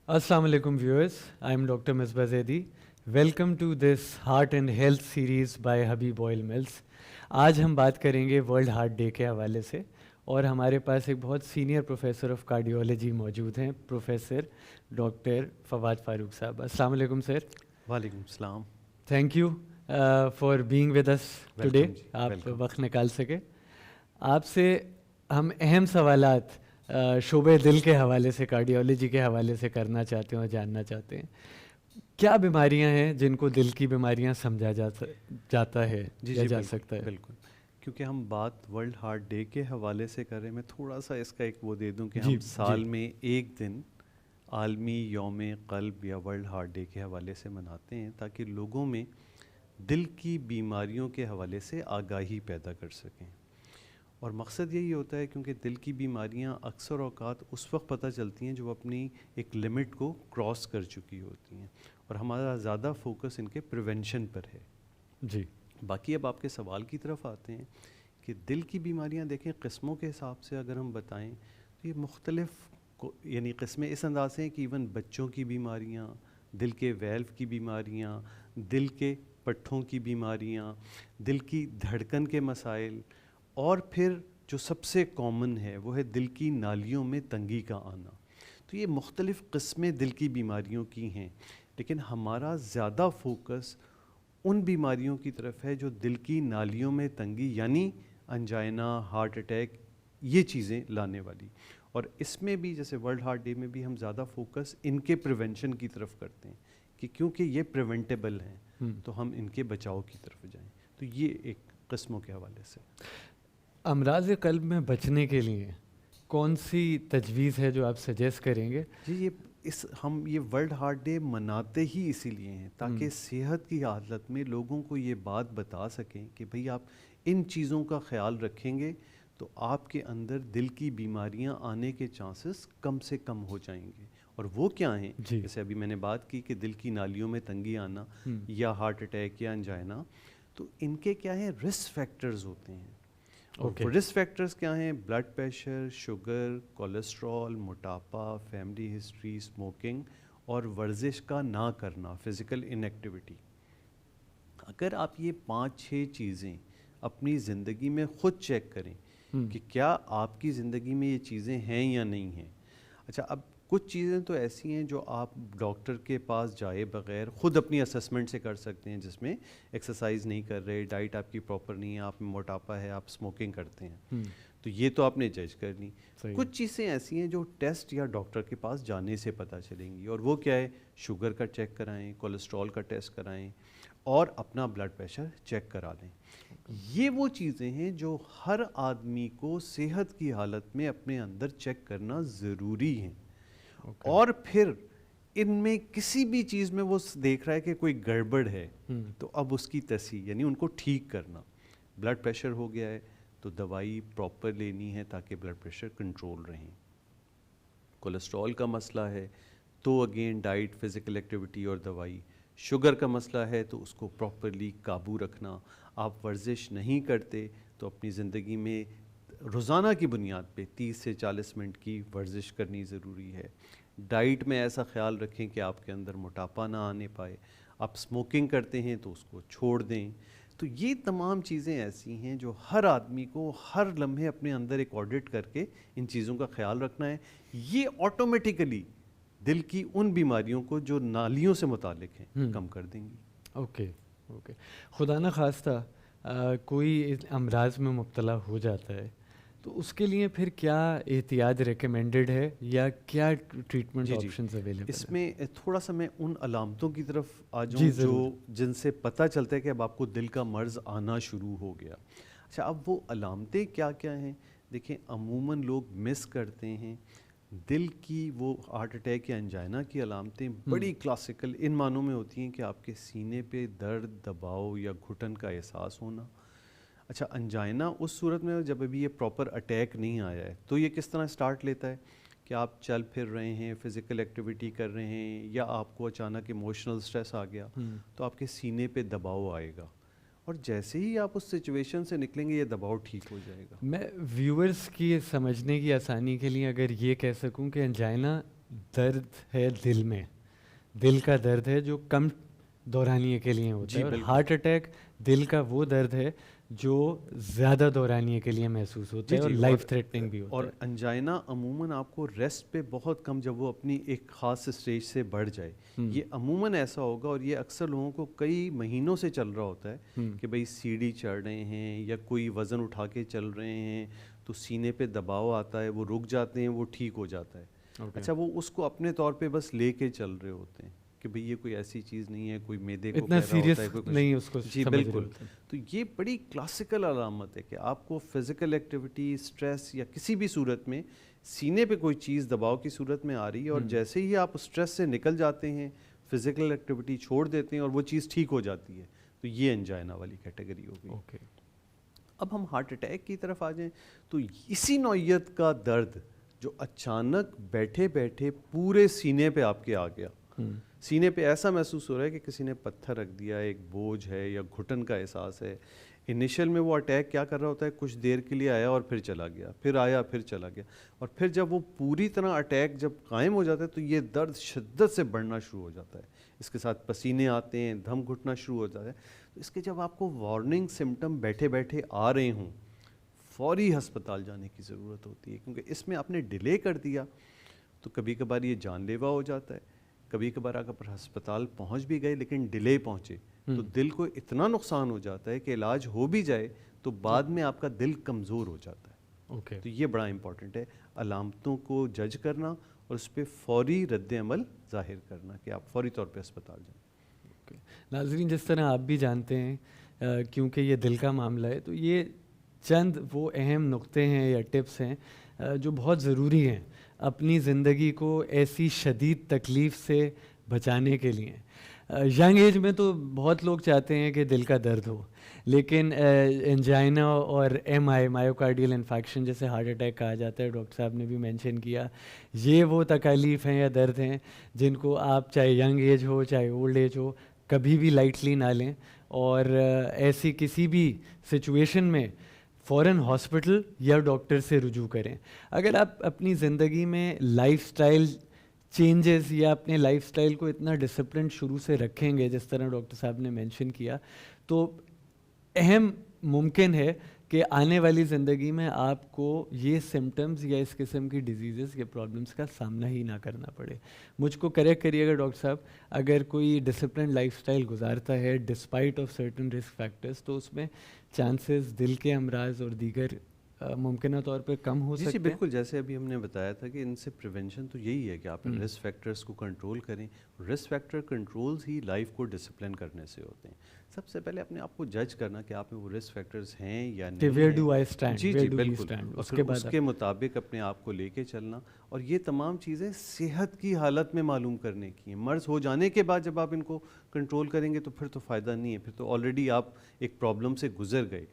Assalamu alaikum viewers, I am Dr. Misbah Zaidi. Welcome to this Heart and Health series by Habib Oil Mills. آج ہم بات کریں گے world heart day کے حوالے سے اور ہمارے پاس ایک بہت سینئر پروفیسر آف کارڈیولوجی موجود ہیں، پروفیسر ڈاکٹر فواد فاروق صاحب. السلام علیکم سر. وعلیکم السلام. Thank you for being with us today. آپ وقت نکال سکے. آپ سے ہم اہم سوالات شعبہ دل کے حوالے سے، کارڈیولوجی کے حوالے سے کرنا چاہتے ہیں اور جاننا چاہتے ہیں. کیا بیماریاں ہیں جن کو دل کی بیماریاں سمجھا جاتا ہے یا جا سکتا ہے؟ بالکل، کیونکہ ہم بات ورلڈ ہارٹ ڈے کے حوالے سے کر رہے ہیں. میں تھوڑا سا اس کا ایک وہ دے دوں کہ ہم سال میں ایک دن عالمی یوم قلب یا ورلڈ ہارٹ ڈے کے حوالے سے مناتے ہیں تاکہ لوگوں میں دل کی بیماریوں کے حوالے سے آگاہی پیدا کر سکیں. اور مقصد یہی ہوتا ہے کیونکہ دل کی بیماریاں اکثر اوقات اس وقت پتہ چلتی ہیں جو اپنی ایک لمٹ کو کراس کر چکی ہوتی ہیں، اور ہمارا زیادہ فوکس ان کے پریونشن پر ہے. جی. باقی اب آپ کے سوال کی طرف آتے ہیں کہ دل کی بیماریاں دیکھیں قسموں کے حساب سے اگر ہم بتائیں تو یہ مختلف یعنی قسمیں اس انداز سے ہیں کہ ایون بچوں کی بیماریاں، دل کے ویلو کی بیماریاں، دل کے پٹھوں کی بیماریاں، دل کی دھڑکن کے مسائل، اور پھر جو سب سے کامن ہے وہ ہے دل کی نالیوں میں تنگی کا آنا. تو یہ مختلف قسمیں دل کی بیماریوں کی ہیں، لیکن ہمارا زیادہ فوکس ان بیماریوں کی طرف ہے جو دل کی نالیوں میں تنگی یعنی انجائنا، ہارٹ اٹیک، یہ چیزیں لانے والی. اور اس میں بھی جیسے ورلڈ ہارٹ ڈے میں بھی ہم زیادہ فوکس ان کے پریونشن کی طرف کرتے ہیں کہ کیونکہ یہ پریونٹیبل ہیں تو ہم ان کے بچاؤ کی طرف جائیں. تو یہ ایک قسموں کے حوالے سے. امراض قلب میں بچنے کے لیے کون سی تجویز ہے جو آپ سجیسٹ کریں گے؟ جی، ہم یہ ورلڈ ہارٹ ڈے مناتے ہی اسی لیے ہیں تاکہ صحت کی حالت میں لوگوں کو یہ بات بتا سکیں کہ بھئی آپ ان چیزوں کا خیال رکھیں گے تو آپ کے اندر دل کی بیماریاں آنے کے چانسز کم سے کم ہو جائیں گے. اور وہ کیا ہیں؟ جیسے ابھی میں نے بات کی کہ دل کی نالیوں میں تنگی آنا یا ہارٹ اٹیک یا انجائنا، تو ان کے کیا ہیں رسک فیکٹرز ہوتے ہیں. رسک فیکٹرز کیا ہیں؟ بلڈ پریشر، شوگر، کولیسٹرول، موٹاپا، فیملی ہسٹری، اسموکنگ اور ورزش کا نہ کرنا، فزیکل انیکٹیویٹی. اگر آپ یہ 5-6 چیزیں اپنی زندگی میں خود چیک کریں کہ کیا آپ کی زندگی میں یہ چیزیں ہیں یا نہیں ہیں. اچھا، اب کچھ چیزیں تو ایسی ہیں جو آپ ڈاکٹر کے پاس جائے بغیر خود اپنی اسسمنٹ سے کر سکتے ہیں، جس میں ایکسرسائز نہیں کر رہے، ڈائٹ آپ کی پراپر نہیں ہے، آپ میں موٹاپا ہے، آپ اسموکنگ کرتے ہیں، تو یہ تو آپ نے جج کر لی. کچھ چیزیں ایسی ہیں جو ٹیسٹ یا ڈاکٹر کے پاس جانے سے پتہ چلیں گی، اور وہ کیا ہے؟ شوگر کا چیک کرائیں، کولیسٹرول کا ٹیسٹ کرائیں اور اپنا بلڈ پریشر چیک کرا لیں. یہ وہ چیزیں ہیں جو ہر آدمی کو صحت کی حالت میں اپنے اندر چیک کرنا ضروری ہیں. اور پھر ان میں کسی بھی چیز میں وہ دیکھ رہا ہے کہ کوئی گڑبڑ ہے تو اب اس کی تصحیح یعنی ان کو ٹھیک کرنا. بلڈ پریشر ہو گیا ہے تو دوائی پراپر لینی ہے تاکہ بلڈ پریشر کنٹرول رہیں. کولیسٹرول کا مسئلہ ہے تو اگین ڈائٹ، فزیکل ایکٹیویٹی اور دوائی. شوگر کا مسئلہ ہے تو اس کو پراپرلی قابو رکھنا. آپ ورزش نہیں کرتے تو اپنی زندگی میں روزانہ کی بنیاد پہ 30 سے 40 منٹ کی ورزش کرنی ضروری ہے. ڈائٹ میں ایسا خیال رکھیں کہ آپ کے اندر موٹاپا نہ آنے پائے. آپ اسموکنگ کرتے ہیں تو اس کو چھوڑ دیں. تو یہ تمام چیزیں ایسی ہیں جو ہر آدمی کو ہر لمحے اپنے اندر ایک آڈٹ کر کے ان چیزوں کا خیال رکھنا ہے. یہ آٹومیٹیکلی دل کی ان بیماریوں کو جو نالیوں سے متعلق ہیں کم کر دیں گی. اوکے. خدا نہ خواستہ کوئی امراض میں مبتلا ہو جاتا ہے تو اس کے لیے پھر کیا احتیاط ریکمینڈڈ ہے یا کیا ٹریٹمنٹ آپشنز اویلیبل ہیں؟ اس میں تھوڑا سا میں ان علامتوں کی طرف آ جاؤں جو جن سے پتہ چلتا ہے کہ اب آپ کو دل کا مرض آنا شروع ہو گیا. اچھا، اب وہ علامتیں کیا کیا ہیں؟ دیکھیں، عموماً لوگ مس کرتے ہیں دل کی وہ ہارٹ اٹیک یا انجائنا کی علامتیں بڑی کلاسیکل ان معنوں میں ہوتی ہیں کہ آپ کے سینے پہ درد، دباؤ یا گھٹن کا احساس ہونا. اچھا، انجائنا اس صورت میں جب ابھی یہ پراپر اٹیک نہیں آیا ہے تو یہ کس طرح سٹارٹ لیتا ہے کہ آپ چل پھر رہے ہیں، فزیکل ایکٹیویٹی کر رہے ہیں، یا آپ کو اچانک ایموشنل سٹریس آ گیا تو آپ کے سینے پہ دباؤ آئے گا، اور جیسے ہی آپ اس سچویشن سے نکلیں گے یہ دباؤ ٹھیک ہو جائے گا. میں ویورز کی سمجھنے کی آسانی کے لیے اگر یہ کہہ سکوں کہ انجائنا درد ہے دل میں، دل کا درد ہے جو کم دورانیے کے لیے ہوتا ہے، اور ہارٹ اٹیک دل کا وہ درد ہے جو زیادہ دورانیے کے لیے محسوس ہوتا ہے اور لائف تھریٹننگ بھی ہوتا ہے. اور انجائنا عموماً آپ کو ریسٹ پہ بہت کم، جب وہ اپنی ایک خاص اسٹیج سے بڑھ جائے، یہ عموماً ایسا ہوگا، اور یہ اکثر لوگوں کو کئی مہینوں سے چل رہا ہوتا ہے کہ بھائی سیڑھی چڑھ رہے ہیں یا کوئی وزن اٹھا کے چل رہے ہیں تو سینے پہ دباؤ آتا ہے، وہ رک جاتے ہیں، وہ ٹھیک ہو جاتا ہے. اچھا، وہ اس کو اپنے طور پہ بس لے کے چل رہے ہوتے ہیں کہ بھئی یہ کوئی ایسی چیز نہیں ہے، کوئی معدے کو اتنا کہہ رہا ہوتا ہے، کوئی نہیں اس کو جی بالکل. تو یہ بڑی کلاسیکل علامت ہے کہ آپ کو فزیکل ایکٹیویٹی، اسٹریس یا کسی بھی صورت میں سینے پہ کوئی چیز دباؤ کی صورت میں آ رہی ہے، اور جیسے ہی آپ اسٹریس سے نکل جاتے ہیں، فزیکل ایکٹیویٹی چھوڑ دیتے ہیں اور وہ چیز ٹھیک ہو جاتی ہے، تو یہ انجائنا والی کیٹیگری ہوگی. اب ہم ہارٹ اٹیک کی طرف آ جائیں تو اسی نوعیت کا درد جو اچانک بیٹھے بیٹھے پورے سینے پہ آپ کے آ گیا، سینے پہ ایسا محسوس ہو رہا ہے کہ کسی نے پتھر رکھ دیا، ایک بوجھ ہے یا گھٹن کا احساس ہے. انیشل میں وہ اٹیک کیا کر رہا ہوتا ہے، کچھ دیر کے لیے آیا اور پھر چلا گیا، پھر آیا پھر چلا گیا، اور پھر جب وہ پوری طرح اٹیک جب قائم ہو جاتا ہے تو یہ درد شدت سے بڑھنا شروع ہو جاتا ہے، اس کے ساتھ پسینے آتے ہیں، دم گھٹنا شروع ہو جاتا ہے. تو اس کے جب آپ کو وارننگ سمٹم بیٹھے بیٹھے آ رہے ہوں، فوری ہسپتال جانے کی ضرورت ہوتی ہے، کیونکہ اس میں آپ نے ڈیلے کر دیا تو کبھی کبھار یہ جان لیوا ہو جاتا ہے. کبھی کبھار اگر ہسپتال پہنچ بھی گئے لیکن ڈیلے پہنچے تو دل کو اتنا نقصان ہو جاتا ہے کہ علاج ہو بھی جائے تو بعد میں آپ کا دل کمزور ہو جاتا ہے. تو یہ بڑا امپورٹنٹ ہے، علامتوں کو جج کرنا اور اس پہ فوری رد عمل ظاہر کرنا کہ آپ فوری طور پہ اسپتال جائیں. ناظرین، جس طرح آپ بھی جانتے ہیں کیونکہ یہ دل کا معاملہ ہے، تو یہ چند وہ اہم نقطے ہیں یا ٹپس ہیں جو بہت ضروری ہیں اپنی زندگی کو ایسی شدید تکلیف سے بچانے کے لیے. ینگ ایج میں تو بہت لوگ چاہتے ہیں کہ دل کا درد ہو، لیکن انجائنا اور مایوکارڈیل انفیکشن جیسے ہارٹ اٹیک کہا جاتا ہے، ڈاکٹر صاحب نے بھی مینشن کیا، یہ وہ تکالیف ہیں یا درد ہیں جن کو آپ چاہے ینگ ایج ہو چاہے اولڈ ایج ہو کبھی بھی لائٹلی نہ لیں، اور ایسی کسی بھی سچویشن میں فوراً ہاسپٹل یا ڈاکٹر سے رجوع کریں. اگر آپ اپنی زندگی میں لائف سٹائل چینجز یا اپنے لائف سٹائل کو اتنا ڈسپلن شروع سے رکھیں گے جس طرح ڈاکٹر صاحب نے مینشن کیا، تو اہم ممکن ہے کہ آنے والی زندگی میں آپ کو یہ سمٹمز یا اس قسم کی ڈیزیزز یا پرابلمس کا سامنا ہی نہ کرنا پڑے. مجھ کو کریکٹ کریے گا ڈاکٹر صاحب، اگر کوئی ڈسپلن لائف سٹائل گزارتا ہے despite of certain risk factors, تو اس میں چانسز دل کے امراض اور دیگر ممکنہ طور پہ کم ہو سکتے ہیں. جی بالکل، جیسے ابھی ہم نے بتایا تھا کہ ان سے پریونشن تو یہی ہے کہ آپ رسک فیکٹرز کو کنٹرول کریں. رسک فیکٹر کنٹرولز ہی لائف کو ڈسپلن کرنے سے ہوتے ہیں. سب سے پہلے اپنے آپ کو جج کرنا کہ آپ میں وہ رسک فیکٹرز ہیں یا نہیں. ویئر ڈو آئی اسٹینڈ، جی بالکل، اس کے مطابق اپنے آپ کو لے کے چلنا. اور یہ تمام چیزیں صحت کی حالت میں معلوم کرنے کی ہیں. مرض ہو جانے کے بعد جب آپ ان کو کنٹرول کریں گے تو پھر تو فائدہ نہیں ہے، پھر تو آلریڈی آپ ایک پرابلم سے گزر گئے.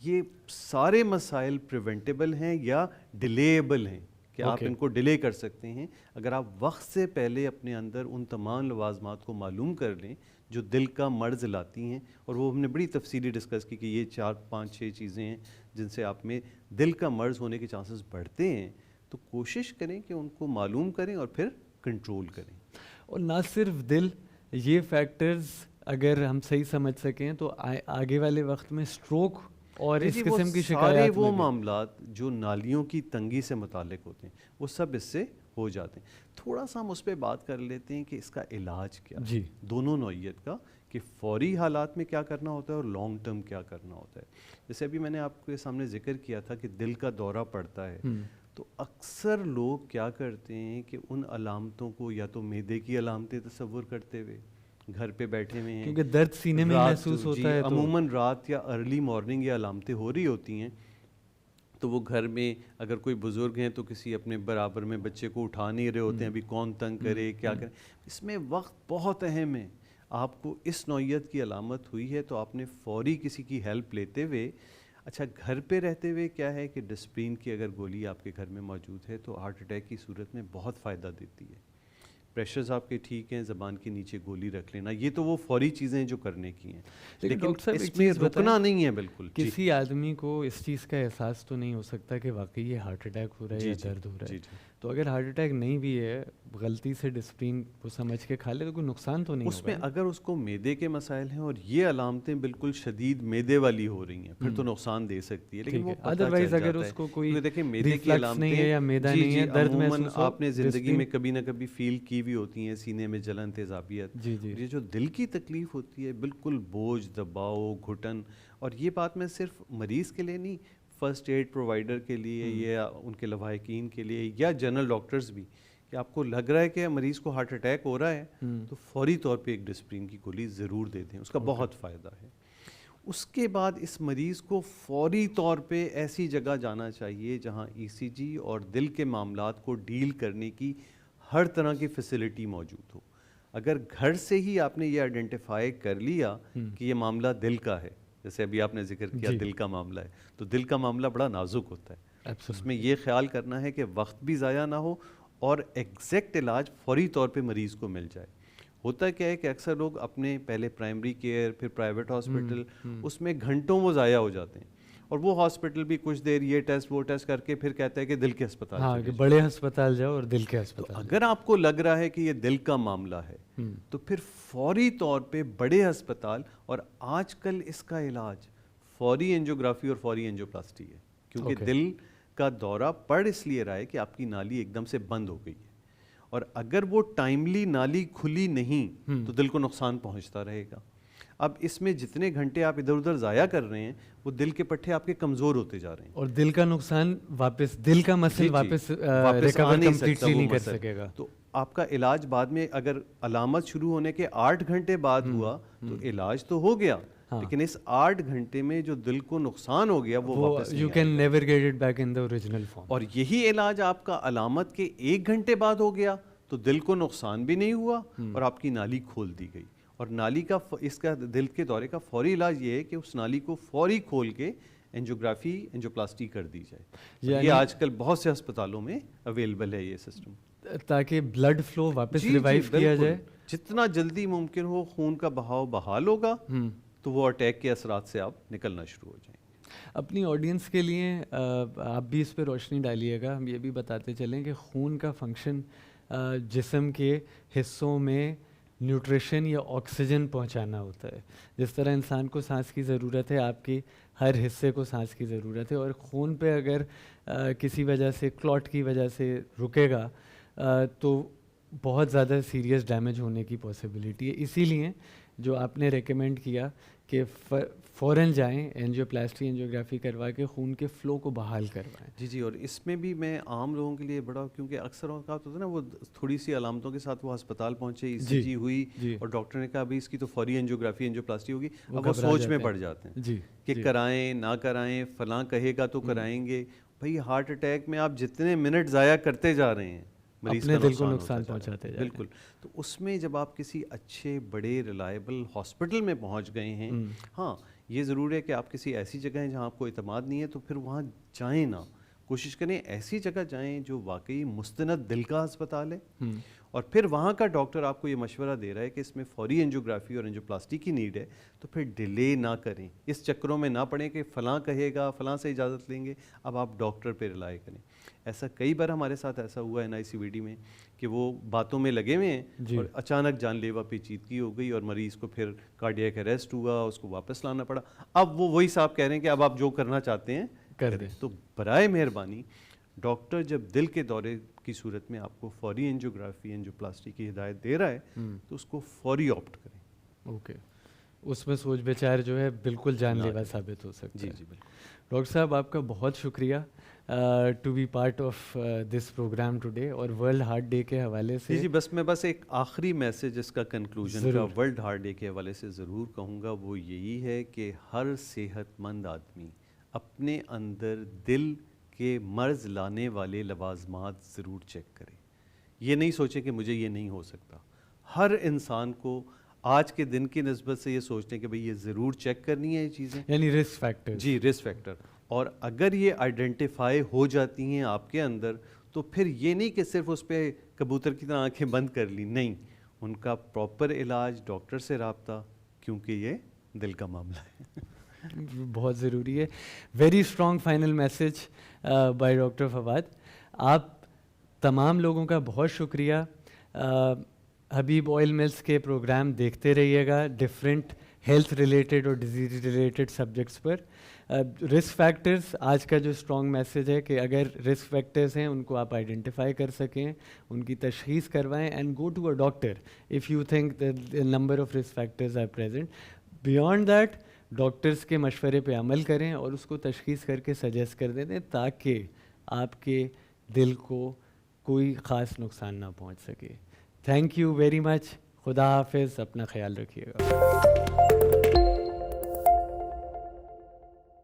یہ سارے مسائل پریونٹیبل ہیں یا ڈیلیبل ہیں کہ آپ ان کو ڈیلے کر سکتے ہیں اگر آپ وقت سے پہلے اپنے اندر ان تمام لوازمات کو معلوم کر لیں جو دل کا مرض لاتی ہیں. اور وہ ہم نے بڑی تفصیلی ڈسکس کی کہ یہ 4 5 6 چیزیں ہیں جن سے آپ میں دل کا مرض ہونے کے چانسز بڑھتے ہیں. تو کوشش کریں کہ ان کو معلوم کریں اور پھر کنٹرول کریں. اور نہ صرف دل، یہ فیکٹرز اگر ہم صحیح سمجھ سکیں تو آگے والے وقت میں سٹروک اور اس قسم کی شکایات، سارے وہ معاملات جو نالیوں کی تنگی سے متعلق ہوتے ہیں وہ سب اس سے ہو جاتے ہیں. تھوڑا سا ہم اس پہ بات کر لیتے ہیں کہ اس کا علاج کیا ہے دونوں نوعیت کا، کہ فوری حالات میں کیا کرنا ہوتا ہے اور لانگ ٹرم کیا کرنا ہوتا ہے. جیسے ابھی میں نے آپ کے سامنے ذکر کیا تھا کہ دل کا دورہ پڑتا ہے، تو اکثر لوگ کیا کرتے ہیں کہ ان علامتوں کو یا تو معدے کی علامتیں تصور کرتے ہوئے گھر پہ بیٹھے ہوئے ہیں، کیونکہ درد سینے میں محسوس ہوتا ہے، عموماً رات یا ارلی مارننگ یہ علامتیں ہو رہی ہوتی ہیں. تو وہ گھر میں اگر کوئی بزرگ ہیں تو کسی اپنے برابر میں بچے کو اٹھا نہیں رہے ہوتے ہیں، ابھی کون تنگ کرے کیا کرے. اس میں وقت بہت اہم ہے. آپ کو اس نوعیت کی علامت ہوئی ہے تو آپ نے فوری کسی کی ہیلپ لیتے ہوئے، اچھا گھر پہ رہتے ہوئے کیا ہے کہ ڈسپرین کی اگر گولی آپ کے گھر میں موجود ہے تو ہارٹ اٹیک کی صورت میں بہت فائدہ دیتی ہے. پریشرز آپ کے ٹھیک ہیں, زبان کے نیچے گولی رکھ لینا, یہ تو وہ فوری چیزیں جو کرنے کی ہیں, لیکن اس میں رکنا نہیں ہے بالکل. کسی آدمی کو اس چیز کا احساس تو نہیں ہو سکتا کہ واقعی یہ ہارٹ اٹیک ہو رہا ہے یا درد ہو رہا ہے. تو اگر ہارٹ اٹیک نہیں بھی ہے, غلطی سے ڈسپلین کو سمجھ کے کھا لے تو کوئی نقصان تو نہیں اس میں. اگر اس کو معدے کے مسائل ہیں اور یہ علامتیں بالکل شدید معدے والی ہو رہی ہیں, پھر تو نقصان دے سکتی ہے, لیکن وہ ادروائز اگر اس کو کوئی دیکھیں معدے کی علامتیں نہیں ہے یا معدہ نہیں ہے, درد محسوس ہو, آپ نے زندگی میں کبھی نہ کبھی فیل کی بھی ہوتی ہیں, سینے میں جلن, تیزابیت. یہ جو دل کی تکلیف ہوتی ہے, بالکل بوجھ, دباؤ, گھٹن, اور یہ بات میں صرف مریض کے لیے نہیں, فرسٹ ایڈ پرووائڈر کے لیے یا ان کے لواحقین کے لیے یا جنرل ڈاکٹرز بھی, کہ آپ کو لگ رہا ہے کہ مریض کو ہارٹ اٹیک ہو رہا ہے تو فوری طور پہ ایک ڈسپرین کی گولی ضرور دے دیں, اس کا بہت فائدہ ہے. اس کے بعد اس مریض کو فوری طور پہ ایسی جگہ جانا چاہیے جہاں ای سی جی اور دل کے معاملات کو ڈیل کرنے کی ہر طرح کی فیسلٹی موجود ہو. اگر گھر سے ہی آپ نے یہ آئیڈینٹیفائی کر لیا کہ یہ معاملہ دل کا ہے, جیسے ابھی آپ نے ذکر کیا دل کا معاملہ ہے, تو دل کا معاملہ بڑا نازک ہوتا ہے. اس میں یہ خیال کرنا ہے کہ وقت بھی ضائع نہ ہو اور ایگزیکٹ علاج فوری طور پہ مریض کو مل جائے. ہوتا کیا ہے کہ اکثر لوگ اپنے پہلے پرائمری کیئر, پھر پرائیویٹ ہاسپٹل, اس میں گھنٹوں وہ ضائع ہو جاتے ہیں, اور وہ ہاسپٹل بھی کچھ دیر یہ ٹیسٹ وہ ٹیسٹ کر کے پھر کہتا ہے کہ دل کے ہسپتال, ہاں کہ بڑے ہسپتال جاؤ اور دل کے ہسپتال. اگر آپ کو لگ رہا ہے کہ یہ دل کا معاملہ ہے تو پھر فوری طور پہ بڑے ہسپتال, اور آج کل اس کا علاج فوری اینجیوگرافی اور فوری اینجیوپلاسٹی ہے, کیونکہ دل کا دورہ پڑ اس لیے رہا ہے کہ آپ کی نالی ایک دم سے بند ہو گئی ہے, اور اگر وہ ٹائملی نالی کھلی نہیں تو دل کو نقصان پہنچتا رہے گا. اب اس میں جتنے گھنٹے آپ ادھر ادھر ضائع کر رہے ہیں وہ دل کے پٹھے آپ کے کمزور ہوتے جا رہے ہیں, اور دل کا نقصان واپس, دل کا مسل واپس ریکور کمپلیٹلی نہیں کر سکے گا. تو آپ کا علاج بعد میں اگر علامت شروع ہونے کے 8 گھنٹے بعد ہوا تو علاج تو ہو گیا, لیکن اس 8 گھنٹے میں جو دل کو نقصان ہو گیا وہ واپس you can never get it back in the original form. اور یہی علاج آپ کا علامت کے 1 گھنٹے بعد ہو گیا تو دل کو نقصان بھی نہیں ہوا اور آپ کی نالی کھول دی گئی. اور نالی کا اس کا دل کے دورے کا فوری علاج یہ ہے کہ اس نالی کو فوری کھول کے اینجیوگرافی, اینجیوپلاسٹی کر دی جائے. یہ آج کل بہت سے ہسپتالوں میں اویلیبل ہے یہ سسٹم, تاکہ بلڈ فلو واپس ریوائیو کیا جائے. جتنا جلدی ممکن ہو خون کا بہاؤ بحال ہوگا تو وہ اٹیک کے اثرات سے آپ نکلنا شروع ہو جائیں. اپنی آڈینس کے لیے آپ بھی اس پہ روشنی ڈالیے گا. ہم یہ بھی بتاتے چلیں کہ خون کا فنکشن جسم کے حصوں میں نیوٹریشن یا آکسیجن پہنچانا ہوتا ہے. جس طرح انسان کو سانس کی ضرورت ہے, آپ کی ہر حصے کو سانس کی ضرورت ہے, اور خون پہ اگر کسی وجہ سے, کلوٹ کی وجہ سے رکے گا تو بہت زیادہ سیریس ڈیمیج ہونے کی پاسبلٹی ہے. اسی لیے جو آپ نے ریکمینڈ کیا کہ فوراً جائیں اینجیوپلاسٹی, اینجیوگرافی کروا کے خون کے فلو کو بحال کروائیں. جی اور اس میں بھی میں عام لوگوں کے لیے بڑا, کیونکہ اکثر اوقات ہوتا ہے نا وہ تھوڑی سی علامتوں کے ساتھ وہ ہسپتال پہنچے, ای سی جی ہوئی اور ڈاکٹر نے کہا ابھی اس کی تو فوری اینجیوگرافی, اینجیوپلاسٹی ہوگی, اب وہ سوچ میں پڑ جاتے ہیں کہ کرائیں نہ کرائیں, فلاں کہے گا تو کرائیں گے. بھائی ہارٹ اٹیک میں آپ جتنے منٹ ضائع کرتے جا رہے ہیں مریض کا دل کو نقصان پہنچاتے ہیں. بالکل. تو اس میں جب آپ کسی اچھے بڑے ریلائبل ہاسپٹل میں پہنچ گئے ہیں, ہاں یہ ضرور ہے کہ آپ کسی ایسی جگہ ہیں جہاں آپ کو اعتماد نہیں ہے تو پھر وہاں جائیں نہ, کوشش کریں ایسی جگہ جائیں جو واقعی مستند دل کا ہسپتال ہے, اور پھر وہاں کا ڈاکٹر آپ کو یہ مشورہ دے رہا ہے کہ اس میں فوری اینجیوگرافی اور اینجیوپلاسٹی کی نیڈ ہے, تو پھر ڈیلے نہ کریں, اس چکروں میں نہ پڑیں کہ فلاں کہے گا, فلاں سے اجازت لیں گے, اب آپ ڈاکٹر پہ رلائے کریں. ایسا کئی بار ہمارے ساتھ ایسا ہوا ہے NICVD میں کہ وہ باتوں میں لگے ہوئے ہیں اور اچانک جان لیوا پیچیدگی ہو گئی اور مریض کو پھر کارڈیاک اریسٹ ہوا, اس کو واپس لانا پڑا. اب وہ وہی صاحب کہہ رہے ہیں کہ اب آپ جو کرنا چاہتے ہیں کر دیں. تو برائے مہربانی ڈاکٹر جب دل کے دورے کی صورت میں آپ کو فوری اینجیوگرافی, اینجیوپلاسٹی کی ہدایت دے رہا ہے تو اس کو فوری آپٹ کریں. اوکے, اس میں سوچ بچار جو ہے بالکل جان لیوا ثابت ہو سکتا ہے. جی بالکل. ڈاکٹر صاحب آپ کا بہت شکریہ to be part of this program today, اور ورلڈ ہارٹ ڈے کے حوالے سے جی بس میں ایک آخری میسج اس کا کنکلوژن کا ورلڈ ہارٹ ڈے کے حوالے سے ضرور کہوں گا, وہ یہی ہے کہ ہر صحت مند آدمی اپنے اندر دل کہ مرض لانے والے لوازمات ضرور چیک کرے. یہ نہیں سوچیں کہ مجھے یہ نہیں ہو سکتا. ہر انسان کو آج کے دن کی نسبت سے یہ سوچتے ہیں کہ بھئی یہ ضرور چیک کرنی ہے یہ چیزیں, یعنی رسک فیکٹر. جی رسک فیکٹر. اور اگر یہ آئیڈینٹیفائی ہو جاتی ہیں آپ کے اندر تو پھر یہ نہیں کہ صرف اس پہ کبوتر کی طرح آنکھیں بند کر لی، نہیں، ان کا پراپر علاج، ڈاکٹر سے رابطہ، کیونکہ یہ دل کا معاملہ ہے. بہت ضروری ہے. Very strong final message by doctor Fawad. آپ تمام لوگوں کا بہت شکریہ. حبیب آئل ملز کے پروگرام دیکھتے رہیے گا ڈفرینٹ ہیلتھ ریلیٹڈ اور ڈیزیز ریلیٹڈ سبجیکٹس پر. رسک فیکٹرز، آج کا جو اسٹرانگ میسج ہے کہ اگر رسک فیکٹرز ہیں ان کو آپ آئیڈینٹیفائی کر سکیں، ان کی تشخیص کروائیں، and go to a doctor if you think the number of risk factors are present. Beyond that doctors کے مشورے پہ عمل کریں اور اس کو تشخیص کر کے سجیسٹ کر دیں تاکہ آپ کے دل کو کوئی خاص نقصان نہ پہنچ سکے. Thank you very much. خدا حافظ. اپنا خیال رکھیے گا.